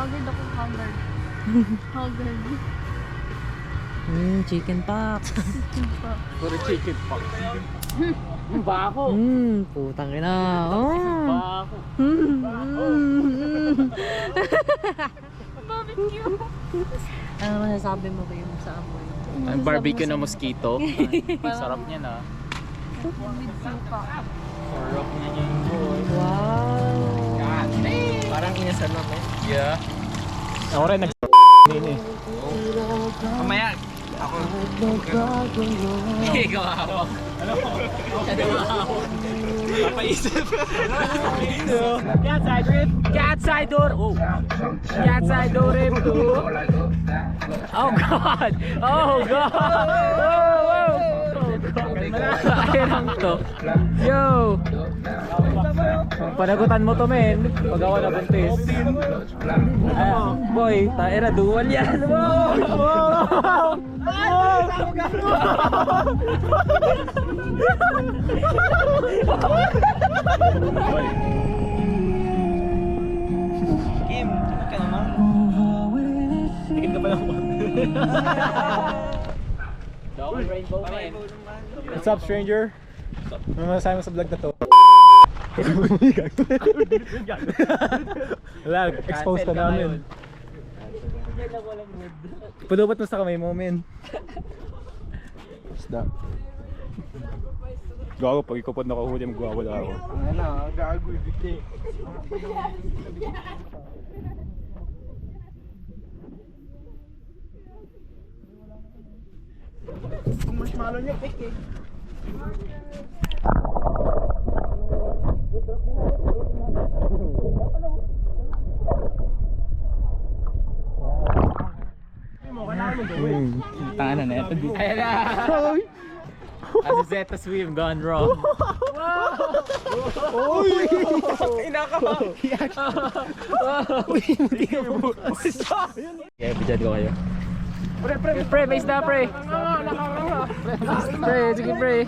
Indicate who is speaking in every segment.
Speaker 1: Haggard ako, haggard. Haggard.
Speaker 2: Chicken pox.
Speaker 1: Chicken pox.
Speaker 3: Puro chicken pox. Bako.
Speaker 2: Putang ina.
Speaker 3: Bako.
Speaker 1: Barbecue.
Speaker 2: Ano masasabi mo ba yung sa amoy?
Speaker 3: Ang barbecue na mosquito. Sarap niya na.
Speaker 1: With suka.
Speaker 3: Sarap niya yung boy.
Speaker 2: Wow.
Speaker 3: Parang inasal na mo. Yeah. Ako rin nag-nini. Mamaya. Ako. Ikaw ako. Ano ako? Papaisip. Cat side rip. Cat side door. Oh. Cat side door rip. Oh God. Oh God. Oh. Kailang to. Yo. Panagutan mo to men. Pag ako nabuntis. Boy, tayo na dual yan. Wow. Kim, ka naman. Tingin ka pa lang po. Rainbow man.
Speaker 4: What's up, stranger? Ano masasabi mo sa vlog na to? Wala, expose ka namin. Pulubat mo sa kamay mo, men. Isda. Gago, pag ikaw pa nakahuli, magwawala ako.
Speaker 3: Ano, gago, ibigay. Kung marshmallow niya, pick eh.
Speaker 4: Tangan na ito.
Speaker 3: Ayan na! Azouzetta swim gone wrong.
Speaker 4: Uy!
Speaker 3: Inaka! Uy, hindi ka mo.
Speaker 4: Kaya bidyan ko kayo.
Speaker 3: Pre, base na pre. Pre, sige pre.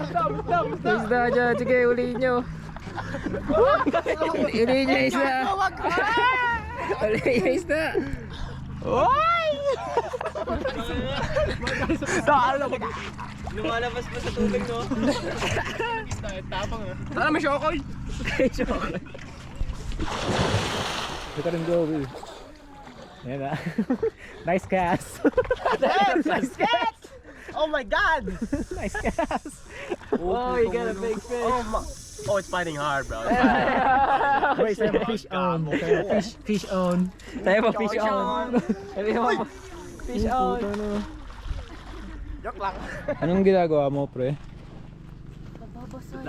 Speaker 3: Base na dyan, sige ulihin nyo. Ulihin nyo isda. Ulihin nyo isda. Oy!
Speaker 2: Lumalabas pa sa tubig, no?
Speaker 3: Tapang ah. Tara, may shokoy. May shokoy.
Speaker 4: Ito rin go, Will. Yan na. Nice cast.
Speaker 3: Nice catch! Oh my God!
Speaker 4: Nice cast.
Speaker 3: Oh, you got a big fish.
Speaker 2: Oh, it's fighting hard, bro.
Speaker 4: Wait, tayo pa fish on. Fish on.
Speaker 3: Tayo pa fish on. Fish on.
Speaker 2: Joke lang.
Speaker 4: Anong ginagawa mo, pre?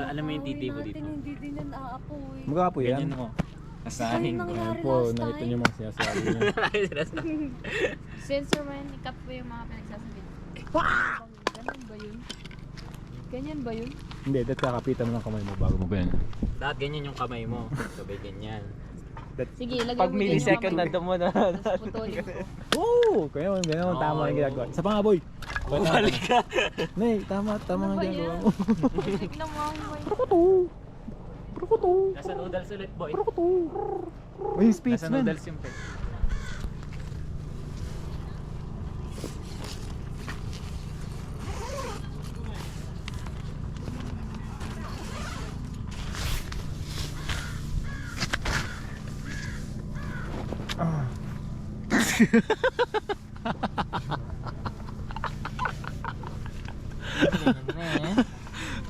Speaker 2: Alam mo yung titi mo dito?
Speaker 1: Hindi din yan aapoy.
Speaker 4: Magkapo yan.
Speaker 2: Ganyan mo.
Speaker 1: Asahin.
Speaker 4: Ayan
Speaker 1: Nangyari
Speaker 4: po,
Speaker 1: last
Speaker 4: nakita
Speaker 1: time.
Speaker 4: niyo mga sinasabi niyo.
Speaker 1: Sensor man, ikat po yung mga pinagsasabi. Ganyan ba yun? Ganyan ba yun?
Speaker 4: Hindi, dahil kakapitan mo ng kamay mo bago mo ganyan.
Speaker 2: Dapat ganyan yung kamay mo. Sabay ganyan.
Speaker 1: Sige, lagyan
Speaker 2: Pag
Speaker 1: mo dyan yung
Speaker 2: millisecond
Speaker 1: kamay.
Speaker 2: nandun mo na.
Speaker 1: Tapos putulin ko.
Speaker 4: Oo! Kaya mo, ganyan mo, tama yung ginagawa. Isa pa nga, boy!
Speaker 2: Balik ka.
Speaker 4: Nay, tama
Speaker 1: Ano
Speaker 4: ang
Speaker 1: ba
Speaker 4: ginagawa
Speaker 1: yan?
Speaker 4: mo.
Speaker 1: Tignan mo ang may...
Speaker 4: Prokoto!
Speaker 2: Nasa noodles ulit, boy.
Speaker 4: Prokoto! Uy, speech
Speaker 2: Nasa
Speaker 4: man!
Speaker 2: noodles yung pet.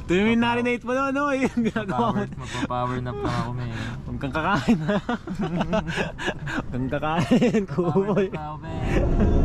Speaker 4: Ito yung marinate mo na, ano? Yung ginagawa mo.
Speaker 2: Magpa-power nap lang ako, man.
Speaker 4: Huwag kang kakain, ha? Huwag kang kakain, kuboy.
Speaker 2: Power nap ako, man.